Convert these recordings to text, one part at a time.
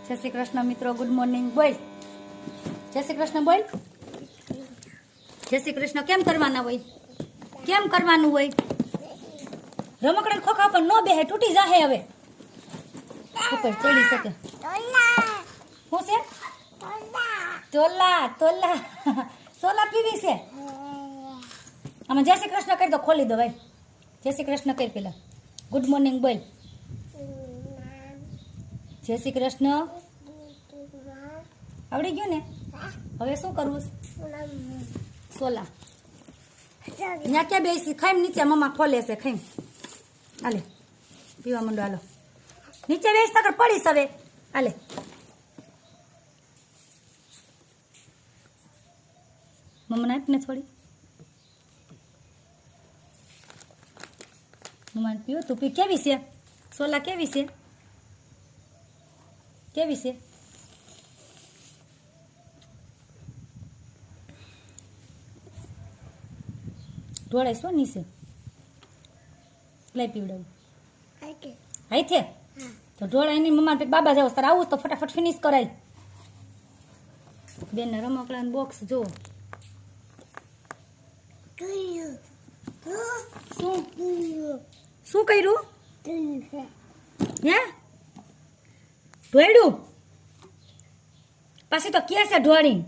જય શ્રી કૃષ્ણ મિત્રો, good morning. બોલ જય શ્રી કૃષ્ણ. બોલ જય શ્રી કૃષ્ણ. કેમ કરવાના હોય? કેમ કરવાનું હોય? રમકડા ખોખા પણ નો બેહે, તૂટી જાહે. હવે ઉપર ચડી શકે. શું છે? તોલા તોલા સોલા પીવી છે. આમાં જય શ્રી કૃષ્ણ કરી દો, ખોલી દો ભાઈ. જય શ્રી કૃષ્ણ કરી પેલા. ગુડ મોર્નિંગ બોલ. જય શ્રી કૃષ્ણ. આવડી ગયું ને? હવે શું કરવું? સોલા ત્યાં ક્યાં બેસી? ખાઈ નીચે મમ્મા ખોલે છે. ખાઈ હાલે પીવા માંડો. હાલો નીચે બેસ તકર પડીશ. હવે હાલે મમ્માને આપને થોડી. મમ્માને પીવો. તું પી. કેવી છે સોલા? કેવી છે? કેવી છે? ઢોળાય શું નીચે? લઈ પીવડાવું હાઈ છે તો ઢોળાય નહીં. મમ્મા બાબા જાવ તારે આવું તો ફટાફટ ફિનિશ કરાય. બેન ને રમકડાનું બોક્સ જો. શું કર્યું? હે ઢોળ્યું? પાછી તો કે છે ઢોળી.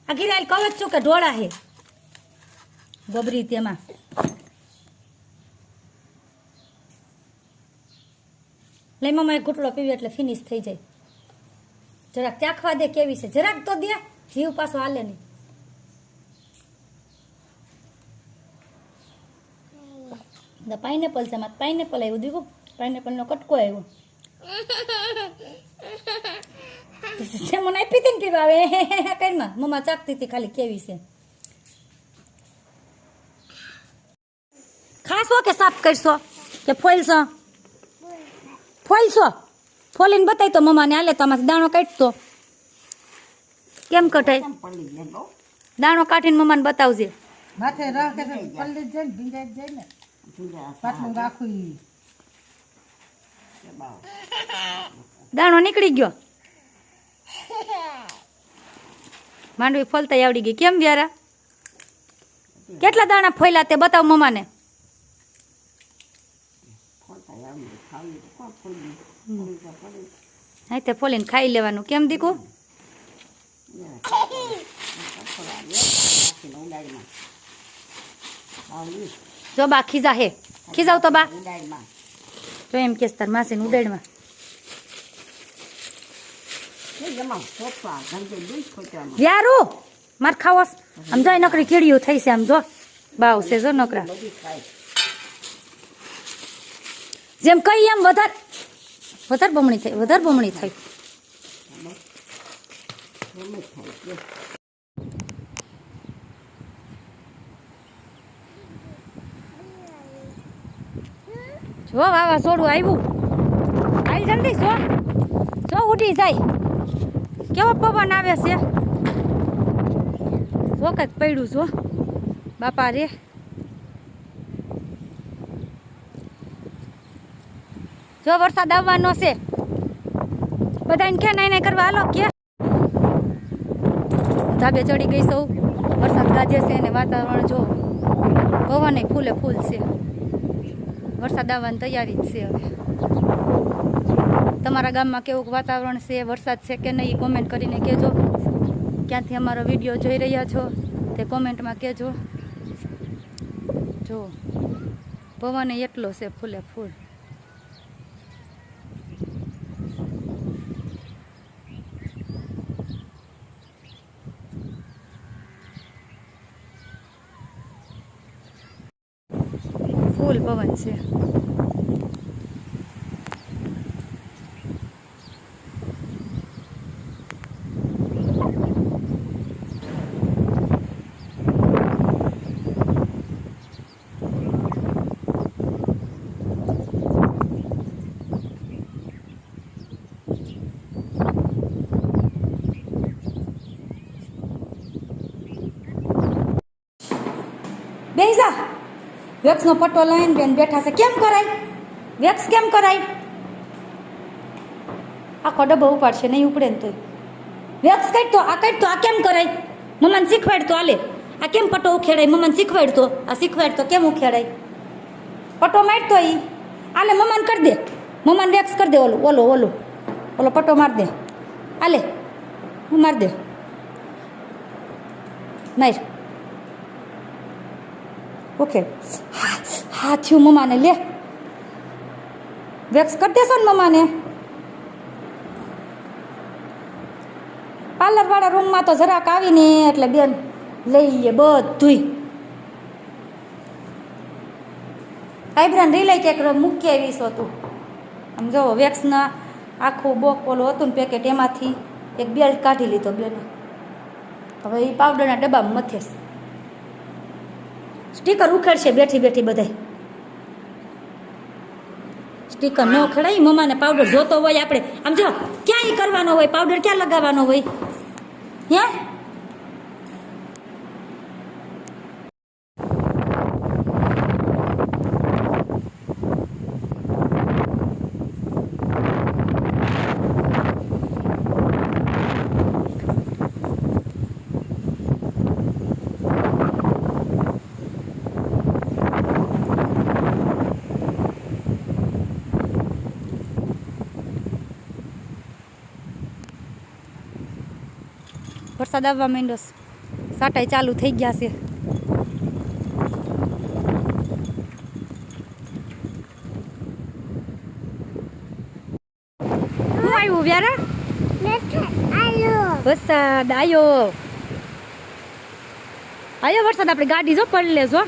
આ ગિરાયેલ કહું જ છું કે ઢોળા હે ગોબરી. તેમાં લઈ મમ્મા એક ઘૂંટડો પીવી એટલે ફિનિશ થઈ જાય. જરાક ચાખવા દે કેવી છે. જરાક તો દે. જીવ પાછો હાલે નહીં. પાઇનેપલ છે. મારે પાઇનેપલ આવ્યું. દીકું પાઇનેપલનો કટકો આવ્યો. મને આપી હતી ને પીવા. આવે કઈમાં મમ્મા ચાખતી હતી ખાલી કેવી છે. ખાશો કે સાફ કરશો કે ફોલશો? ફોલશો. ફોલીને બતાવી તો મમ્માને. હાલે તો આમાંથી દાણો કાઢતો. કેમ કટાય? દાણો કાઢીને મમ્માને બતાવજે. માથે રાખે છે પલ્લી જઈને ભીંજાઈ જાય ને પાટલું રાખું. દાણો નીકળી ગયો. માંડવી ફોલતા આવડી ગઈ. કેમ વ્યારા? કેટલા દાણા ફોલ્યા તે બતાવ મમ્માને. હા તે ફોલીને ખાઈ લેવાનું. કેમ દીકુ? જો બા ખીજા હે. ખીજાવ તો બા. તો એમ કેસ તાર માસીને ઉડાડમાં. યારું માર ખાવસ. આમ જો નકરી કીડીયું થઈ છે. આમ જો બાવ છે. જો નકરા જેમ કઈ એમ વધારે બમણી થઈ. વધારે બમણી થઈ. જો વાવાઝોડું આવ્યું. હાલ જલ્દી જો ઉડી જાય. કેવો પવન આવે છે. જો કઈક પડ્યું. જો બાપા રે. જો વરસાદ આવવાનો છે. બધાને કે નાઈ કરવા હાલો કે. ધાબે ચડી ગઈ સૌ. વરસાદ ગાજે છે ને વાતાવરણ જો પવન ફૂલે ફૂલ છે. વરસાદ આવવાની તૈયારી જ છે. હવે તમારા ગામમાં કેવું વાતાવરણ છે? વરસાદ છે કે નહીં? કોમેન્ટ કરીને કહેજો. ક્યાંથી અમારો વિડીયો જોઈ રહ્યા છો તે કોમેન્ટમાં કહેજો. જો પવન એટલો છે ફૂલે ફૂલ. ફૂલ પવન છે. બેસા વેક્સનો પટ્ટો લઈને બેન બેઠા છે. કેમ કરાય વેક્સ? કેમ કરાય? આખો ડબ્બો ઉપાડશે નહીં ઉપડે ને તોય વેક્સ કાઢતો આ કેમ કરાય મમ્માને શીખવાડતો આલે આ કેમ પટો ઉખેડાય મમ્માને શીખવાડતો આ શીખવાડતો કેમ ઉખેડાય પટો મારતો ઈ આલે મમ્માને કરી દે મમ્માને વેક્સ કરી દે ઓલો પટો માર દે આલે હું માર દે માર ઓકે હા થયું મમ્માને લે વેક્સ કરી દેશો ને મમ્માને પાર્લરવાળા રૂમમાં તો જરાક આવીને એટલે બેન લઈ લે બધુંય આઈબ્રાન રિલાય ક્યાંક મૂકી આવીશો તું આમ જો વેક્સના આખું બોક ઓલું હતું ને પેકેટ એમાંથી એક બેલ્ટ કાઢી લીધો બેન હવે એ પાવડરના ડબ્બામાં મથેશ સ્ટીકર ઉખેડશે બેઠી બધાય સ્ટીકર ન ખેડાય મમ્માને પાવડર જોતો હોય આપણે આમ જો ક્યાંય કરવાનો હોય પાવડર ક્યાં લગાવવાનો હોય હે વરસાદ આવવા માંડ્યો સાટાઈ ચાલુ થઈ ગયા છે શું આવ્યું વ્યારા વરસાદ આવ્યો વરસાદ આપણે ગાડી જો પડી લેજો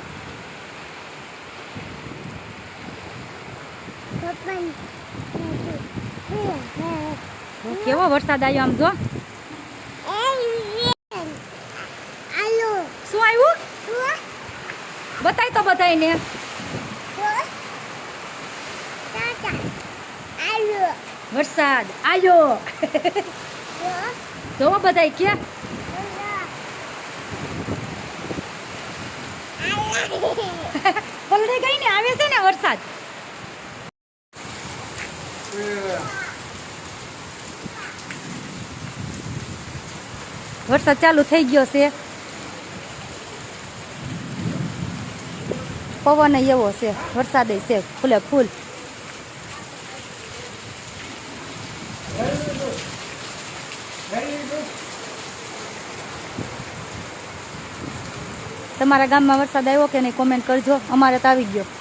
કેવો વરસાદ આવ્યો આમ જો શું આવ્યું બતાય તો બધાયને વરસાદ આવ્યો જોવો બધાય ક્યાં પલડે ગઈ ને આવે છે ને વરસાદ વરસાદ ચાલુ થઈ ગયો છે પવન એવો છે વરસાદ છે ફૂલે ફૂલ તમારા ગામમાં વરસાદ આવ્યો કે નહીં કોમેન્ટ કરજો અમારે તો આવી ગયો